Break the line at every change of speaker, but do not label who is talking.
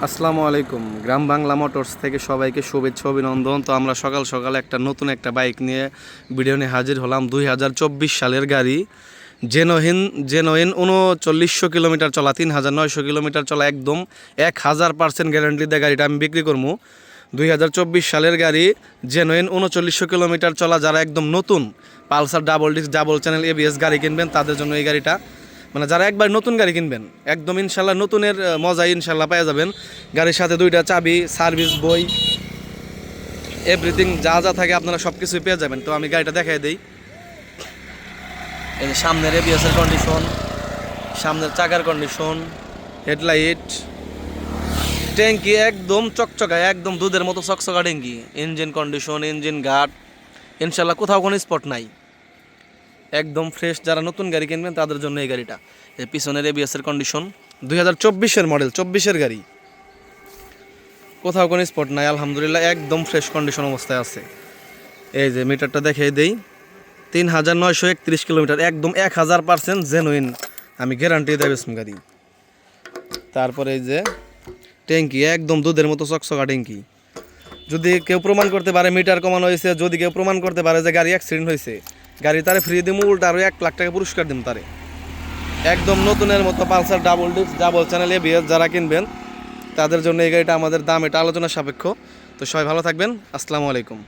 আসসালামু আলাইকুম। গ্রাম বাংলা মোটরস থেকে সবাইকে শুভেচ্ছা অভিনন্দন। তো আমরা সকাল সকাল নতুন একটা বাইক নিয়ে ভিডিও নিয়ে হাজির হলাম। 2024 সালের গাড়ি, জেনুইন 3900 কিলোমিটার চলা, 3900 কিলোমিটার চলা, একদম 1000% গ্যারান্টি দিয়ে গাড়িটা আমি বিক্রি করবো। 2024 সালের গাড়ি, জেনুইন 3900 কিলোমিটার চলা, যারা একদম নতুন Pulsar double disc double channel ABS গাড়ি কিনবেন তাদের জন্য এই গাড়িটা, মানে যারা একবার নতুন গাড়ি কিনবেন একদম ইনশাল্লাহ নতুনের মজা ইনশাল্লাহ পেয়ে যাবেন। গাড়ির সাথে 2টা চাবি, সার্ভিস বই, এভরিথিং যা যা থাকে আপনারা সব কিছুই পেয়ে যাবেন। তো আমি গাড়িটা দেখাই দিই। এই যে সামনের এবিএসের কন্ডিশন, সামনের চাকার কন্ডিশন, হেডলাইট, ট্যাঙ্কি একদম চকচকা, একদম দুধের মতো চকচকা ট্যাঙ্কি, ইঞ্জিন কন্ডিশন, ইঞ্জিন গার্ড, ইনশাল্লাহ কোথাও কোনো স্পট নাই, একদম ফ্রেশ। যারা নতুন গাড়ি কিনবেন তাদের জন্য এই গাড়িটা। এই পিছনের এবিএসের কন্ডিশন, 2024-এর মডেল, 24-এর গাড়ি, কোথাও কোনো স্পট নাই, আলহামদুলিল্লাহ একদম ফ্রেশ কন্ডিশন অবস্থায় আছে। এই যে মিটারটা দেখিয়ে দেই, 3931 কিলোমিটার, একদম 1000% জেনুইন, আমি গ্যারান্টি দেব গাড়ি। তারপরে এই যে ট্যাঙ্কি একদম দুধের মতো চকচকা ট্যাঙ্কি। যদি কেউ প্রমাণ করতে পারে মিটার কমানো হয়েছে, যদি কেউ প্রমাণ করতে পারে যে গাড়ি অ্যাক্সিডেন্ট হয়েছে, গাড়ি তারে ফ্রি দিব, উল্টা আরও 1 লাখ টাকা পুরস্কার দিম তারে। একদম নতুনের মতো Pulsar double disc double channel ABS যারা কিনবেন তাদের জন্য এই গাড়িটা, আমাদের দাম এটা আলোচনা সাপেক্ষ। তো সবাই ভালো থাকবেন, আসসালামু আলাইকুম।